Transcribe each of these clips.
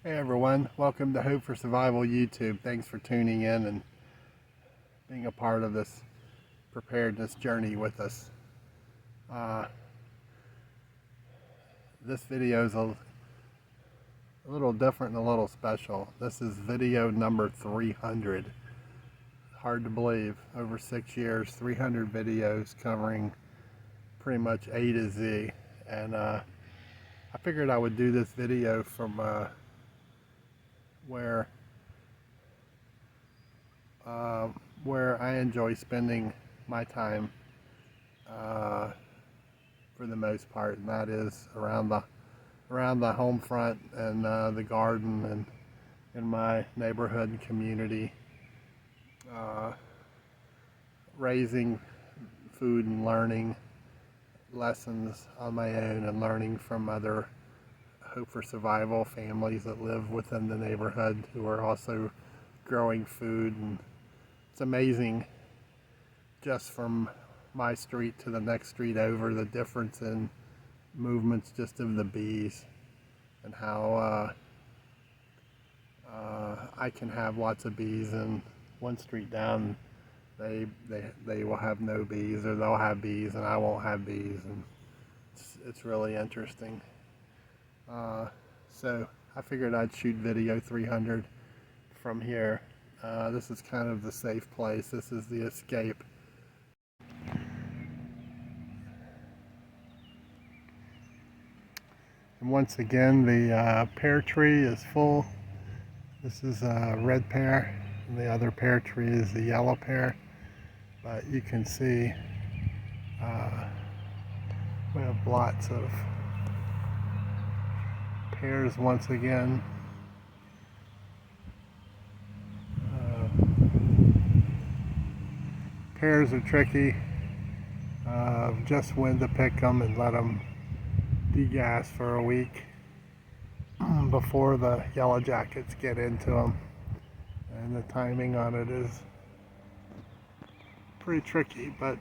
Hey everyone, welcome to Hope for Survival YouTube. Thanks for tuning in and being a part of this preparedness journey with us. This video is a little different and a little special. This is video number 300. Hard to believe, over 6 years, 300 videos covering pretty much A to Z. And I figured I would do this video from where I enjoy spending my time for the most part, and that is around the home front and the garden and in my neighborhood and community, raising food and learning lessons on my own and learning from other Hope for Survival families that live within the neighborhood who are also growing food. And it's amazing just from my street to the next street over, the difference in movements just of the bees, and how I can have lots of bees, and one street down they will have no bees, or they'll have bees and I won't have bees, and it's really interesting. So I figured I'd shoot video 300 from here. This is kind of the safe place. This is the escape. And once again, the pear tree is full. This is a red pear, and the other pear tree is the yellow pear. But you can see we have lots of pears once again. Pears are tricky. Just when to pick them and let them degas for a week before the yellow jackets get into them. And the timing on it is pretty tricky, but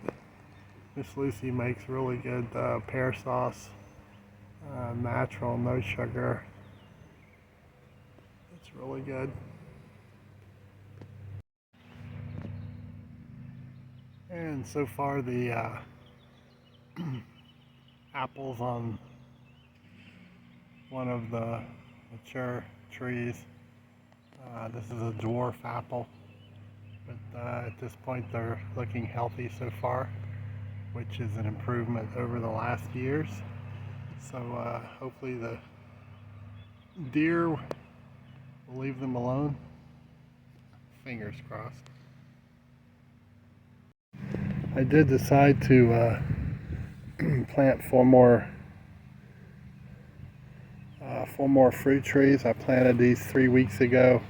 Miss Lucy makes really good pear sauce, natural, no sugar. It's really good. And so far the apples on one of the mature trees. This is a dwarf apple, but at this point they're looking healthy so far, which is an improvement over the last years. So hopefully the deer will leave them alone. Fingers crossed. I did decide to plant four more fruit trees. I planted these 3 weeks ago,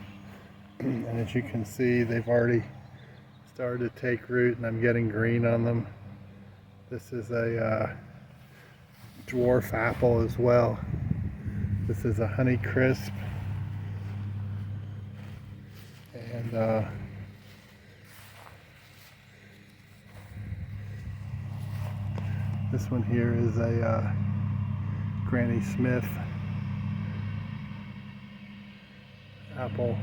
and as you can see, they've already started to take root, and I'm getting green on them. This is a dwarf apple as well. This is a Honey Crisp, and this one here is a Granny Smith apple.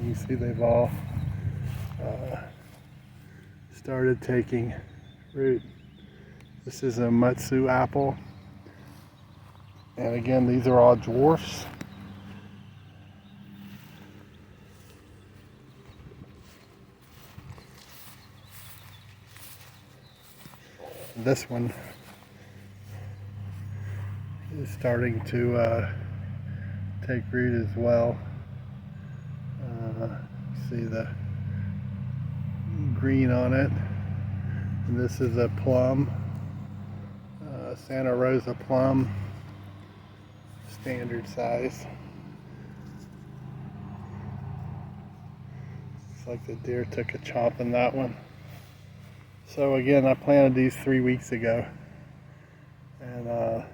You see they've all started taking root. This is a Mutsu apple, and again these are all dwarfs. This one is starting to take root as well. See the green on it. And this is a plum, Santa Rosa plum, standard size. Looks like the deer took a chomp in that one. So again, I planted these 3 weeks ago, and they're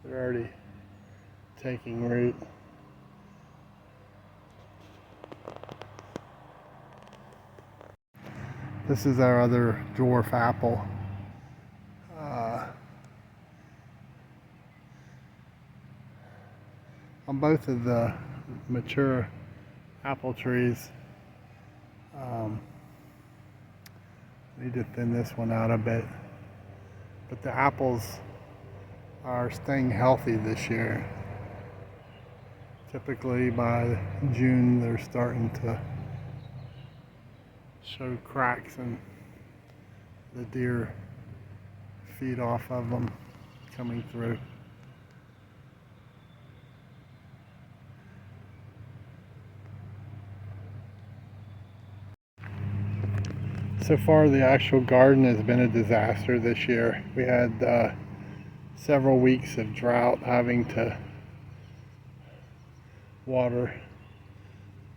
already taking root. This is our other dwarf apple. on both of the mature apple trees. Need to thin this one out a bit, but the apples are staying healthy this year. Typically by June they're starting to show cracks and the deer feed off of them coming through. So far the actual garden has been a disaster this year. We had several weeks of drought, having to water,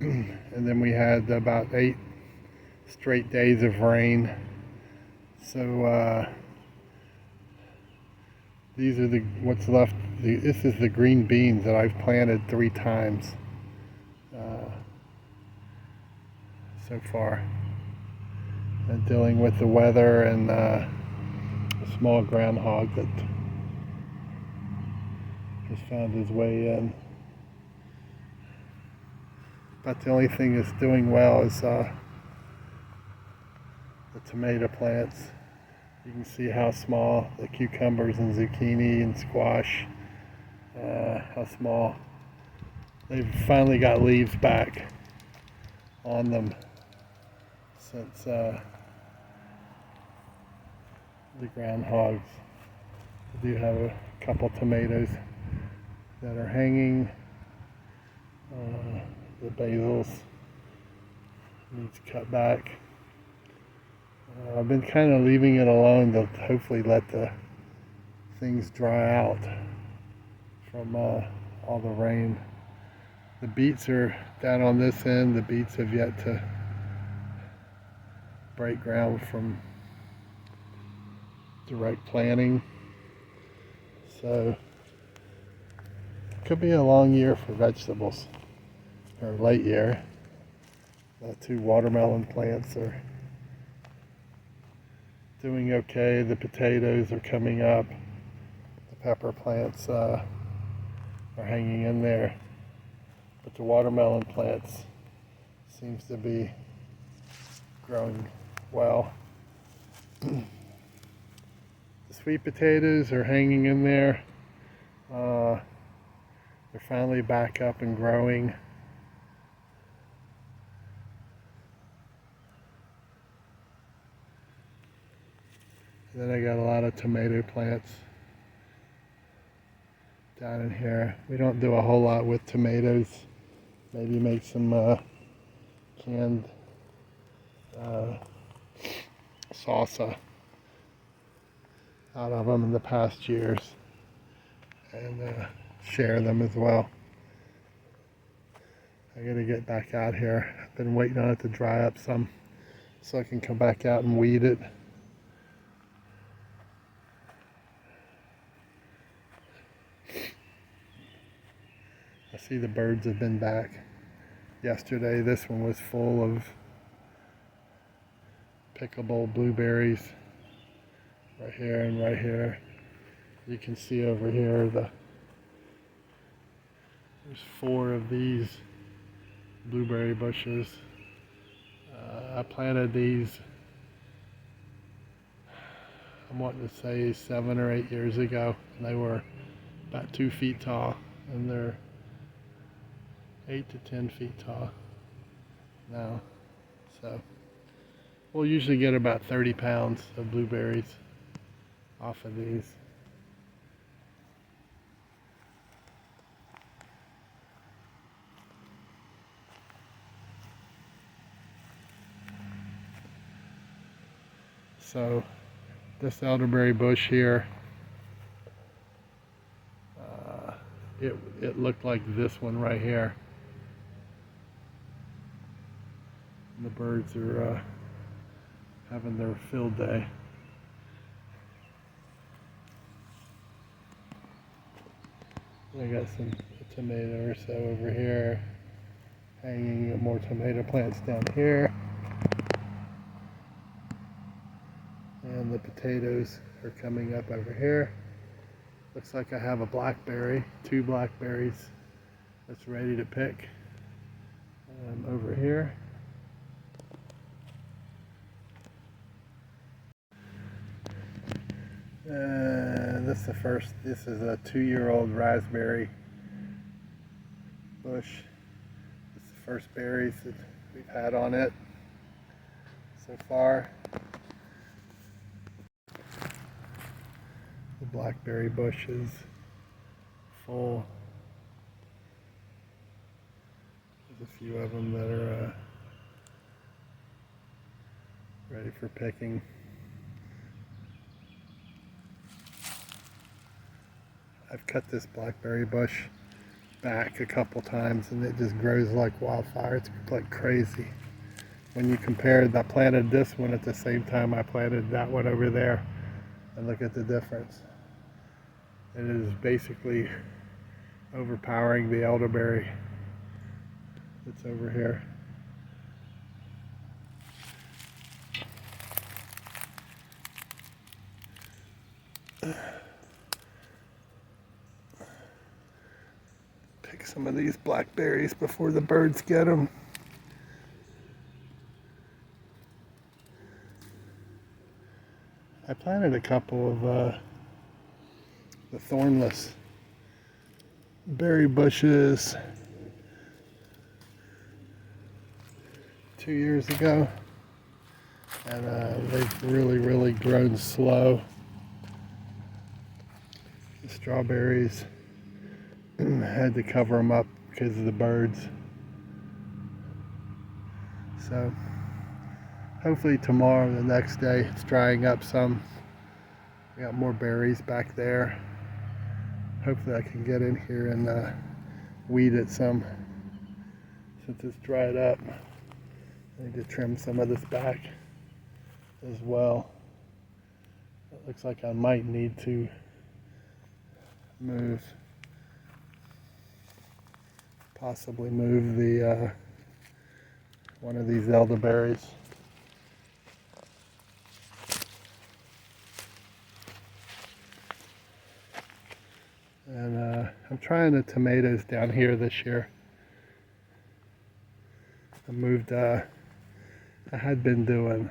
and then we had about 8 straight days of rain. So these are what's left. This is the green beans that I've planted 3 times so far. And dealing with the weather and a small groundhog that has found his way in. But the only thing that's doing well is the tomato plants. You can see how small the cucumbers and zucchini and squash, how small. They've finally got leaves back on them since the groundhogs. I do have a couple tomatoes that are hanging. The basils needs cut back. I've been kind of leaving it alone to hopefully let the things dry out from all the rain. The beets are down on this end. The beets have yet to break ground from direct planting. So it could be a long year for vegetables, or late year. The 2 watermelon plants are doing okay. The potatoes are coming up. The pepper plants are hanging in there. But the watermelon plants seems to be growing well. The sweet potatoes are hanging in there. They're finally back up and growing. And then I got a lot of tomato plants down in here. We don't do a whole lot with tomatoes. Maybe make some canned salsa out of them in the past years, and share them as well. I gotta get back out here. I've been waiting on it to dry up some so I can come back out and weed it. I see the birds have been back. Yesterday this one was full of pickable blueberries. Right here and right here. You can see over here there's 4 of these blueberry bushes. I planted these, I'm wanting to say 7 or 8 years ago, and they were about 2 feet tall, and they're 8 to 10 feet tall now. So we'll usually get about 30 pounds of blueberries off of these. So this elderberry bush here, it looked like this one right here. And the birds are having their field day. I got some tomato or so over here, hanging more tomato plants down here. And the potatoes are coming up over here. Looks like I have a blackberry, 2 blackberries that's ready to pick. Over here. This is a 2-year-old raspberry bush. It's the first berries that we've had on it so far. The blackberry bush is full. There's a few of them that are ready for picking. I've cut this blackberry bush back a couple times and it just grows like wildfire. It's like crazy. When you compare it, I planted this one at the same time I planted that one over there, and look at the difference. It is basically overpowering the elderberry that's over here. Pick some of these blackberries before the birds get them. I planted a couple of the thornless berry bushes 2 years ago, and they've really grown slow. The strawberries had to cover them up because of the birds. So hopefully tomorrow, the next day, it's drying up some. We got more berries back there. Hopefully I can get in here and weed it some since it's dried up. I need to trim some of this back as well. It looks like I might need to possibly move the one of these elderberries. And I'm trying the tomatoes down here this year. I moved, I had been doing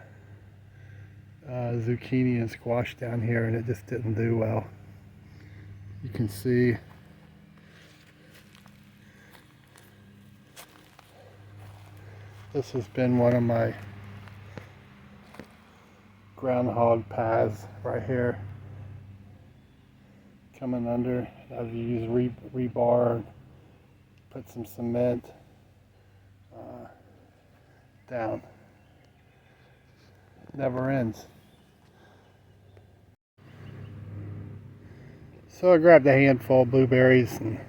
zucchini and squash down here, and it just didn't do well. You can see this has been one of my groundhog paths right here. Coming under, I've used rebar, put some cement down. Never ends. So I grabbed a handful of blueberries and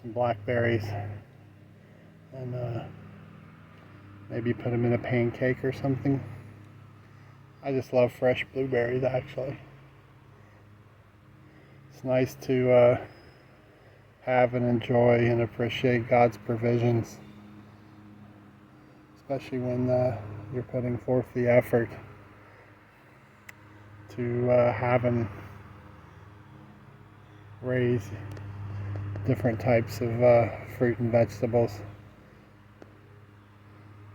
some blackberries, and maybe put them in a pancake or something. I just love fresh blueberries, actually. It's nice to have and enjoy and appreciate God's provisions, especially when you're putting forth the effort to have and raise different types of fruit and vegetables.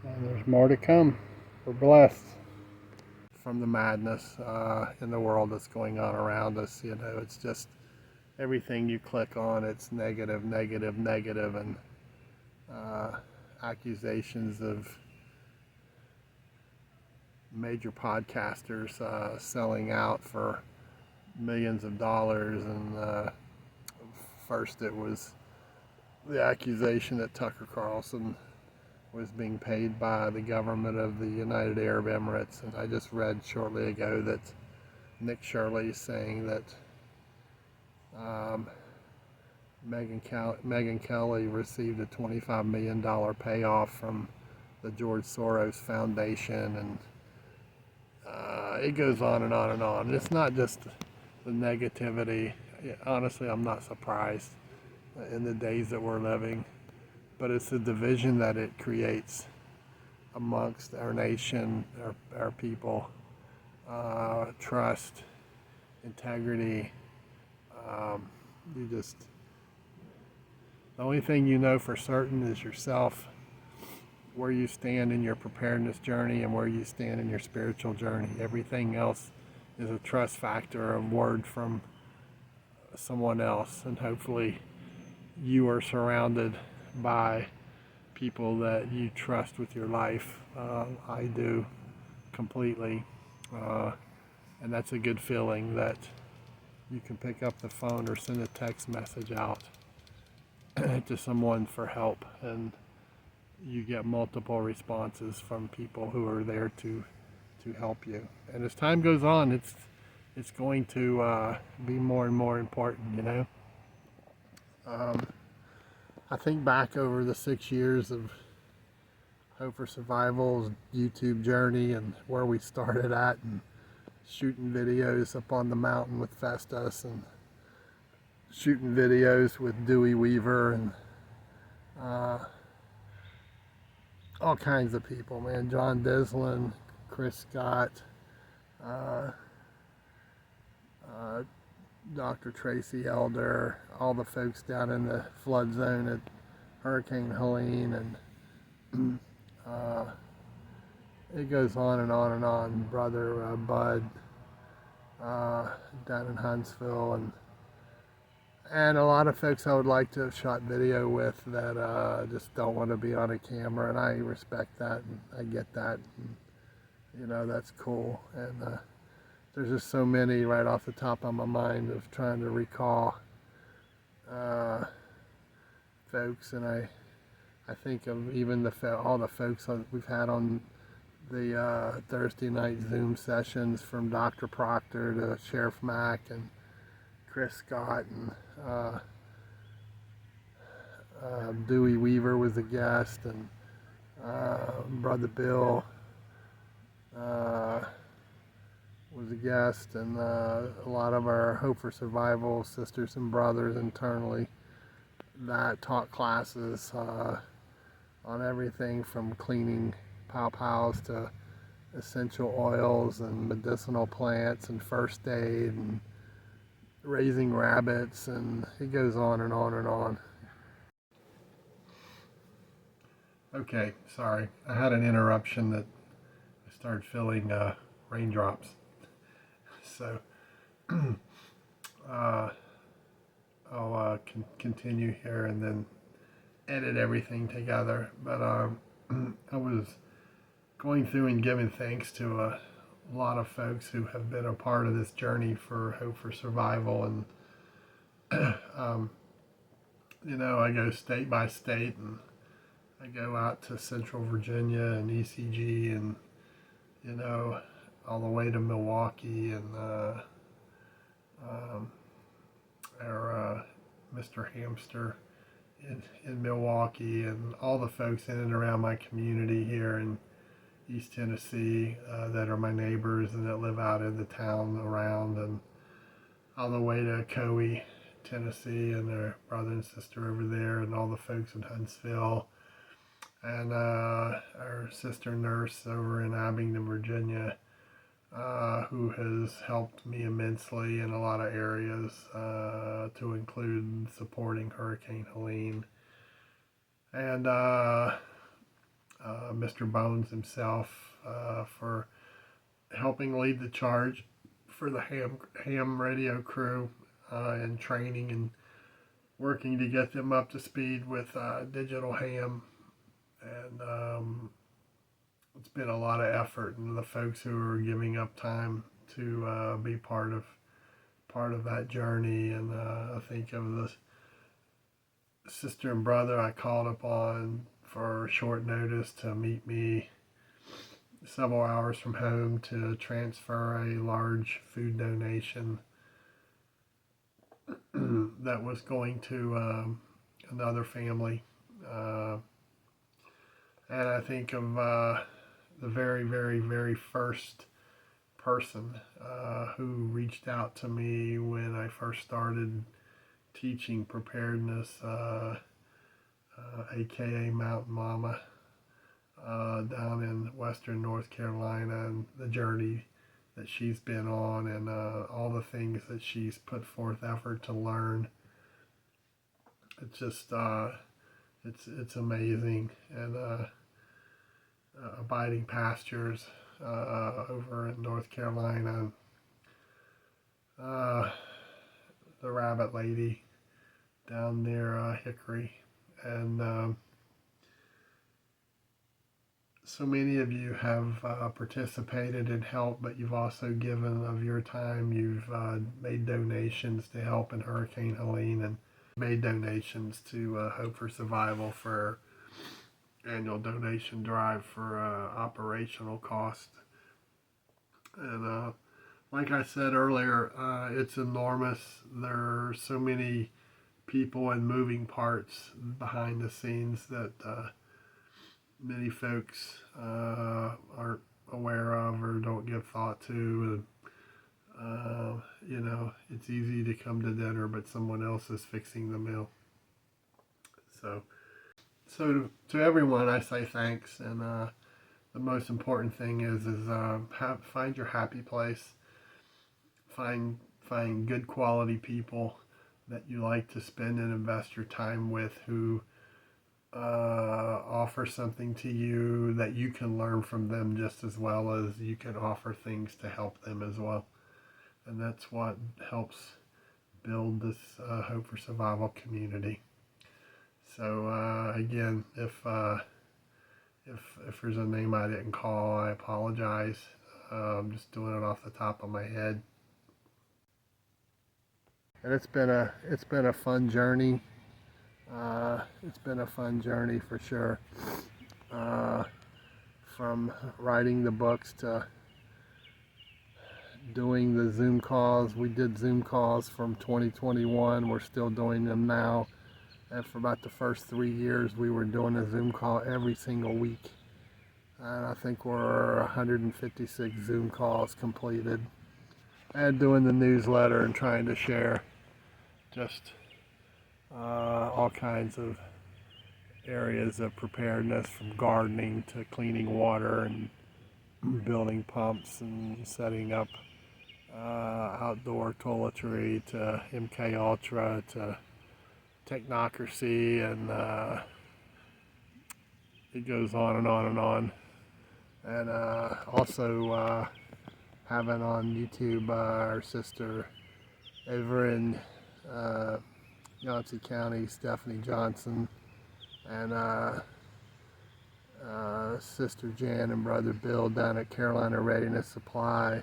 And there's more to come. We're blessed. From the madness in the world that's going on around us, you know, it's just everything you click on, it's negative, and accusations of major podcasters selling out for millions of dollars, and first it was the accusation that Tucker Carlson was being paid by the government of the United Arab Emirates, and I just read shortly ago that Nick Shirley is saying that Megyn Kelly received a $25 million payoff from the George Soros Foundation, and it goes on and on and on. It's not just the negativity. Honestly, I'm not surprised in the days that we're living, but it's the division that it creates amongst our nation, our people. Trust, integrity. The only thing you know for certain is yourself, where you stand in your preparedness journey and where you stand in your spiritual journey. Everything else is a trust factor, a word from someone else, and hopefully you are surrounded by people that you trust with your life. I do completely, and that's a good feeling that you can pick up the phone or send a text message out to someone for help, and you get multiple responses from people who are there to help you. And as time goes on, it's going to be more and more important, you know. I think back over the 6 years of Hope for Survival's YouTube journey and where we started at, and shooting videos up on the mountain with Festus, and shooting videos with Dewey Weaver, and all kinds of people, man. John Dislin, Chris Scott, Dr. Tracy Elder, all the folks down in the flood zone at Hurricane Helene, and it goes on and on and on. Brother Bud down in Huntsville, and a lot of folks I would like to have shot video with that just don't want to be on a camera, and I respect that, and I get that, and, you know, that's cool. And there's just so many right off the top of my mind of trying to recall folks, and I think of even all the folks we've had on the Thursday night Zoom sessions, from Dr. Proctor to Sheriff Mack and Chris Scott, and Dewey Weaver was a guest, and Brother Bill was a guest, and a lot of our Hope for Survival sisters and brothers internally that taught classes on everything from cleaning pow-pows to essential oils and medicinal plants and first aid and raising rabbits, and it goes on and on and on. Okay, sorry. I had an interruption that I started feeling raindrops. So I'll continue here and then edit everything together. But I was going through and giving thanks to a lot of folks who have been a part of this journey for Hope for Survival, and you know, I go state by state, and I go out to Central Virginia and ECG, and, you know, all the way to Milwaukee, and our Mr. Hamster in Milwaukee, and all the folks in and around my community here in East Tennessee that are my neighbors and that live out in the town around, and all the way to Coe, Tennessee, and their brother and sister over there, and all the folks in Huntsville, and our sister nurse over in Abingdon, Virginia, who has helped me immensely in a lot of areas, to include supporting Hurricane Helene, and Mr. Bones himself for helping lead the charge for the ham radio crew, and training and working to get them up to speed with digital ham. And it's been a lot of effort, and the folks who are giving up time to be part of that journey. And I think of the sister and brother I called upon for short notice to meet me several hours from home to transfer a large food donation that was going to another family. And I think of the very, very, very first person who reached out to me when I first started teaching preparedness, aka Mountain Mama, down in western North Carolina, and the journey that she's been on, and all the things that she's put forth effort to learn. it's just it's amazing. And Abiding Pastures over in North Carolina, the Rabbit Lady down near Hickory, and so many of you have participated and helped, but you've also given of your time. You've made donations to help in Hurricane Helene, and made donations to Hope for Survival for annual donation drive for operational cost. And like I said earlier, it's enormous. There are so many people and moving parts behind the scenes that many folks aren't aware of or don't give thought to. And you know, it's easy to come to dinner, but someone else is fixing the meal. So to everyone, I say thanks. And the most important thing is find your happy place. Find good quality people that you like to spend and invest your time with, who offer something to you that you can learn from them just as well as you can offer things to help them as well. And that's what helps build this Hope for Survival community. So again, if there's a name I didn't call, I apologize. I'm just doing it off the top of my head. And it's been a fun journey. It's been a fun journey for sure. From writing the books to doing the Zoom calls. We did Zoom calls from 2021. We're still doing them now. And for about the first 3 years, we were doing a Zoom call every single week. And I think we're 156 Zoom calls completed. And doing the newsletter and trying to share just all kinds of areas of preparedness, from gardening to cleaning water and building pumps and setting up outdoor toiletry, to MK Ultra, to technocracy, and it goes on and on and on. And also having on YouTube our sister over in Yancey County, Stephanie Johnson, and Sister Jan and Brother Bill down at Carolina Readiness Supply.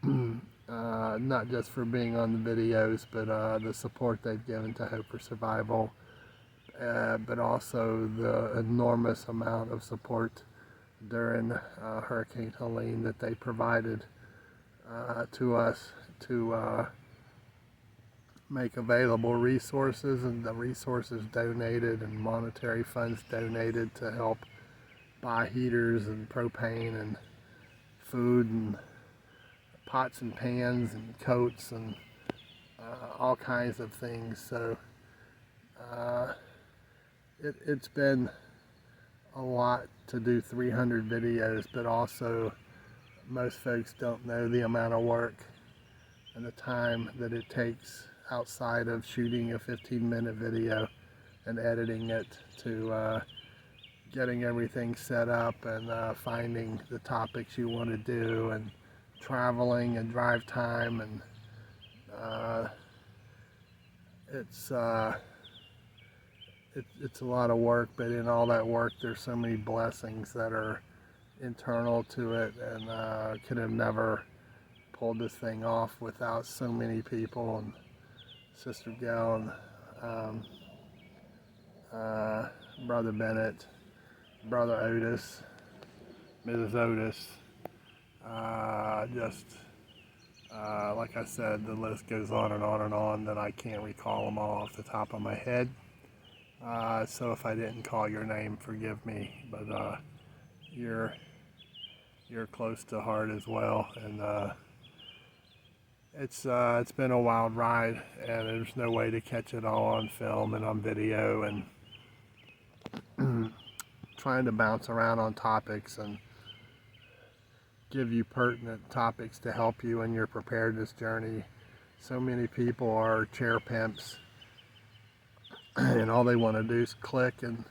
Not just for being on the videos, but the support they've given to Hope for Survival, but also the enormous amount of support during Hurricane Helene that they provided to us to make available resources, and the resources donated and monetary funds donated to help buy heaters and propane and food and pots and pans and coats and all kinds of things. So it's been a lot to do 300 videos, but also most folks don't know the amount of work and the time that it takes outside of shooting a 15-minute video and editing it, to getting everything set up and finding the topics you want to do, and traveling and drive time, and it's a lot of work. But in all that work, there's so many blessings that are internal to it, and could have never pulled this thing off without so many people, and Sister Gail, and Brother Bennett, Brother Otis, Mrs. Otis. Like I said, the list goes on and on and on, that I can't recall them all off the top of my head. So if I didn't call your name, forgive me, but you're close to heart as well. And it's been a wild ride, and there's no way to catch it all on film and on video, and trying to bounce around on topics and give you pertinent topics to help you in your preparedness journey. So many people are chair pimps and all they want to do is click and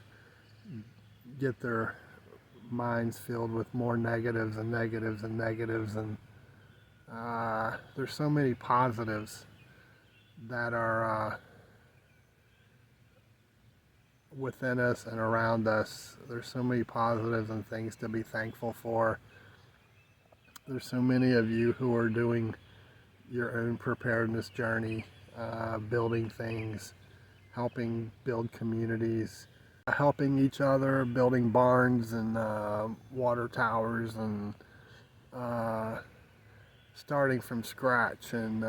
get their minds filled with more negatives and negatives and negatives. And there's so many positives that are within us and around us. There's so many positives and things to be thankful for. There's so many of you who are doing your own preparedness journey, building things, helping build communities, helping each other, building barns and water towers, and starting from scratch, and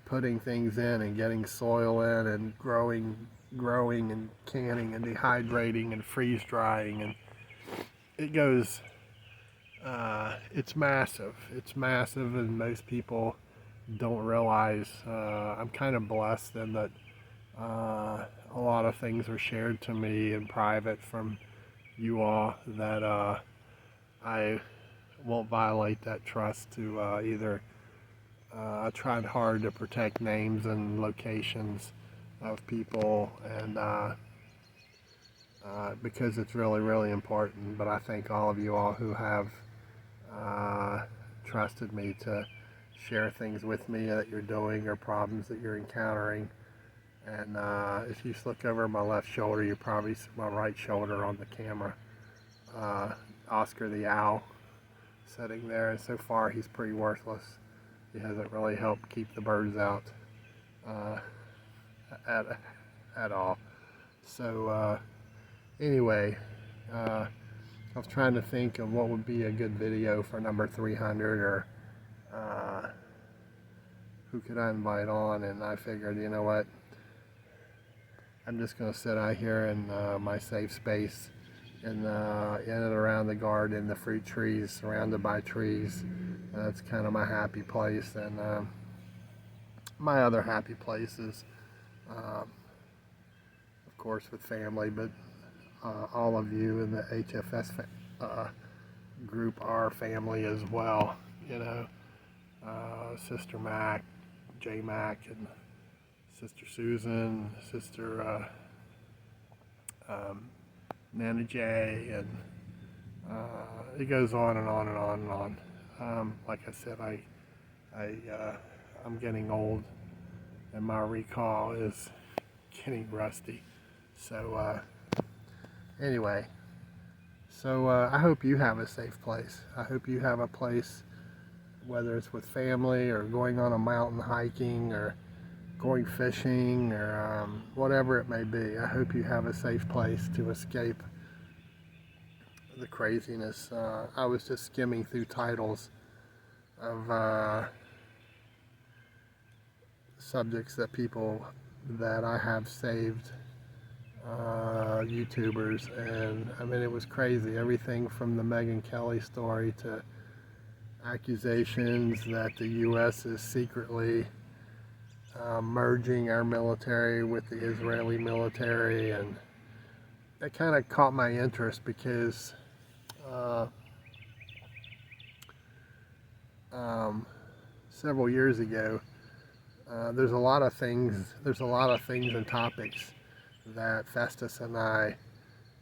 putting things in and getting soil in and growing and canning and dehydrating and freeze drying, and it goes, it's massive, and most people don't realize. I'm kind of blessed in that a lot of things are shared to me in private from you all that I won't violate that trust to either. I tried hard to protect names and locations of people, and because it's really, really important. But I thank all of you all who have trusted me to share things with me that you're doing or problems that you're encountering. And if you look over my left shoulder, you probably see my right shoulder on the camera. Oscar the owl sitting there, and so far he's pretty worthless. He hasn't really helped keep the birds out at all. So anyway, I was trying to think of what would be a good video for number 300, or who could I invite on, and I figured, you know what, I'm just going to sit out here in my safe space in and around the garden, the fruit trees, surrounded by trees. That's kind of my happy place. And my other happy place is, of course, with family, but all of you in the HFS group are family as well. You know, Sister Mac, J Mac, and Sister Susan, Sister Nana J, and it goes on and on and on and on. Like I said, I'm getting old, and my recall is getting rusty. So anyway, so I hope you have a safe place. I hope you have a place, whether it's with family or going on a mountain hiking or going fishing or whatever it may be. I hope you have a safe place to escape the craziness. I was just skimming through titles of subjects that people that I have saved, YouTubers, and I mean, it was crazy. Everything from the Megyn Kelly story to accusations that the U.S. is secretly merging our military with the Israeli military, and that kind of caught my interest because several years ago, there's a lot of things and topics that Festus and I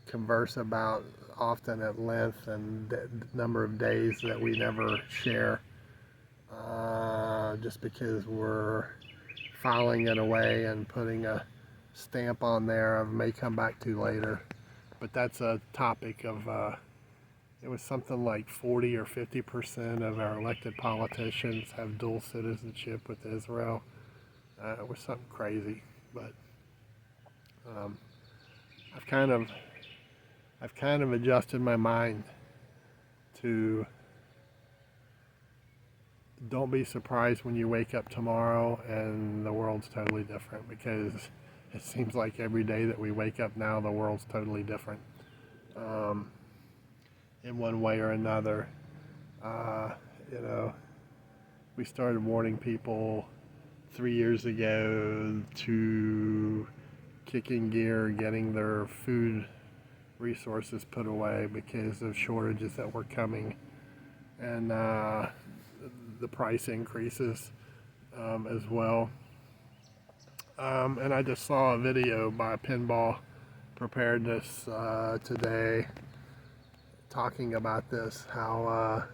converse about often at length, and number of days that we never share, just because we're filing it away and putting a stamp on there of may come back to later. But that's a topic of it was something like 40 or 50% of our elected politicians have dual citizenship with Israel. It was something crazy, but I've kind of adjusted my mind to don't be surprised when you wake up tomorrow and the world's totally different, because it seems like every day that we wake up now, the world's totally different. In one way or another. You know, we started warning people 3 years ago to kick in gear, getting their food resources put away because of shortages that were coming, and the price increases as well. And I just saw a video by Pinball Preparedness today talking about this, how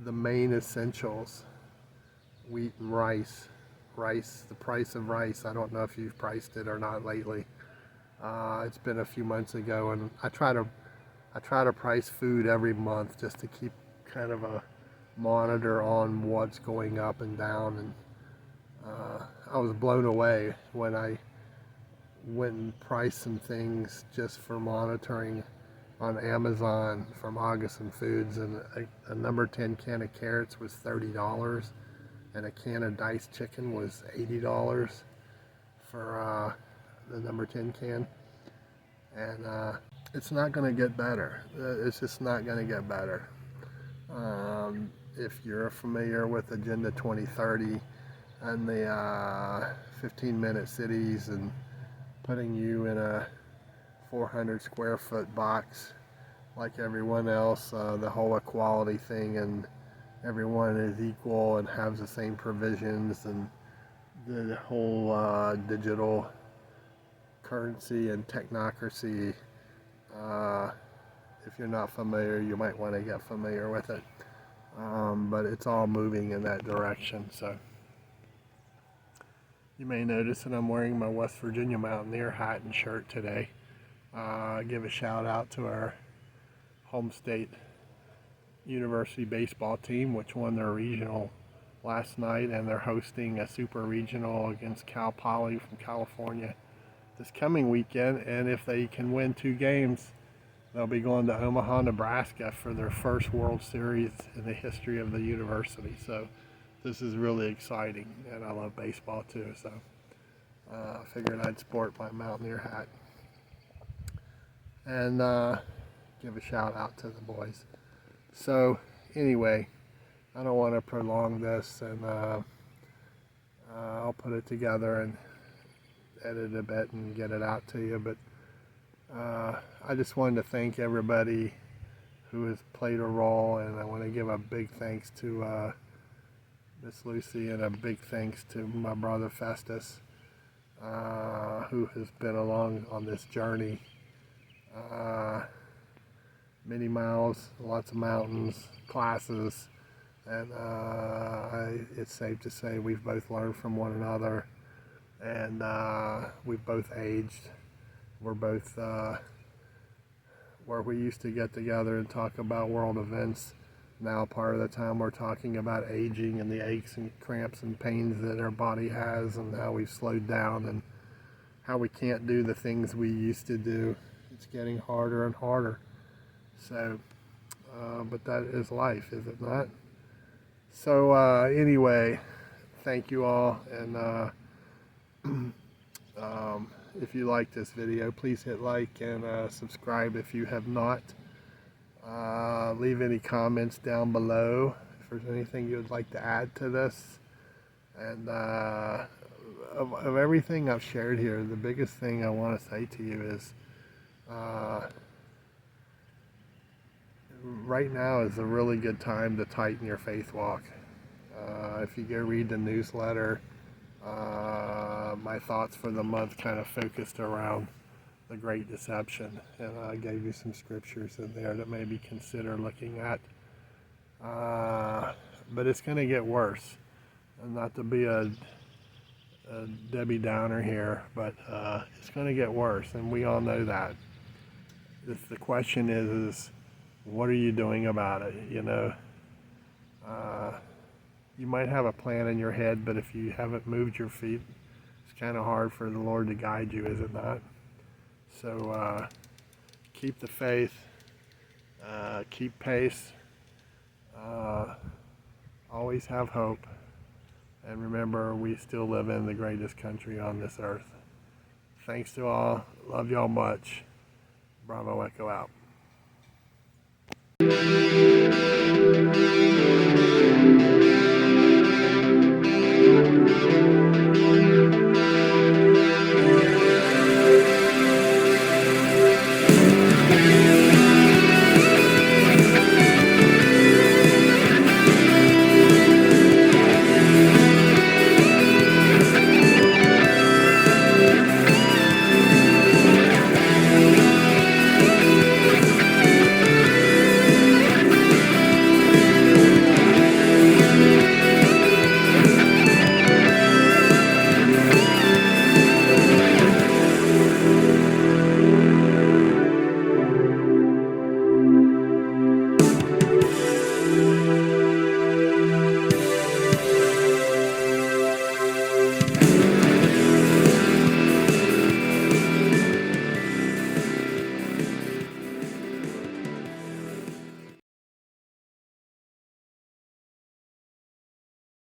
the main essentials, wheat and rice, the price of rice, I don't know if you've priced it or not lately. It's been a few months ago, and I try to price food every month just to keep kind of a monitor on what's going up and down. And I was blown away when I went and priced some things just for monitoring on Amazon from Augustin Foods, and a number 10 can of carrots was $30, and a can of diced chicken was $80 for the number 10 can. And it's not going to get better. It's just not going to get better. If you're familiar with Agenda 2030 and the 15-minute cities and putting you in a 400 square foot box like everyone else, the whole equality thing, and everyone is equal and has the same provisions, and the whole digital currency and technocracy. If you're not familiar, you might want to get familiar with it. But it's all moving in that direction. So you may notice that I'm wearing my West Virginia Mountaineer hat and shirt today. Give a shout out to our home state university baseball team, which won their regional last night, and they're hosting a super regional against Cal Poly from California this coming weekend. And if they can win 2 games, they'll be going to Omaha, Nebraska for their first World Series in the history of the university. So this is really exciting, and I love baseball too, so I figured I'd sport my Mountaineer hat and give a shout out to the boys. So anyway, I don't want to prolong this, and I'll put it together and edit a bit and get it out to you. But I just wanted to thank everybody who has played a role, and I want to give a big thanks to Miss Lucy, and a big thanks to my brother Festus, who has been along on this journey. Many miles, lots of mountains, classes, and it's safe to say we've both learned from one another, and we've both aged. We're both where we used to get together and talk about world events. Now part of the time we're talking about aging and the aches and cramps and pains that our body has, and how we've slowed down and how we can't do the things we used to do. It's getting harder and harder. So, but that is life, is it not? So anyway, thank you all, and if you like this video, please hit like and subscribe if you have not. Leave any comments down below if there's anything you would like to add to this. And of everything I've shared here, the biggest thing I want to say to you is right now is a really good time to tighten your faith walk. If you go read the newsletter, my thoughts for the month kind of focused around the Great Deception, and I gave you some scriptures in there that maybe consider looking at. But it's going to get worse, and not to be a Debbie Downer here, but it's going to get worse, and we all know that. The question is what are you doing about it? You know, you might have a plan in your head, but if you haven't moved your feet, it's kind of hard for the Lord to guide you, is it not? So keep the faith, keep pace, always have hope, and remember, we still live in the greatest country on this earth. Thanks to all. Love y'all much. Bravo Echo out.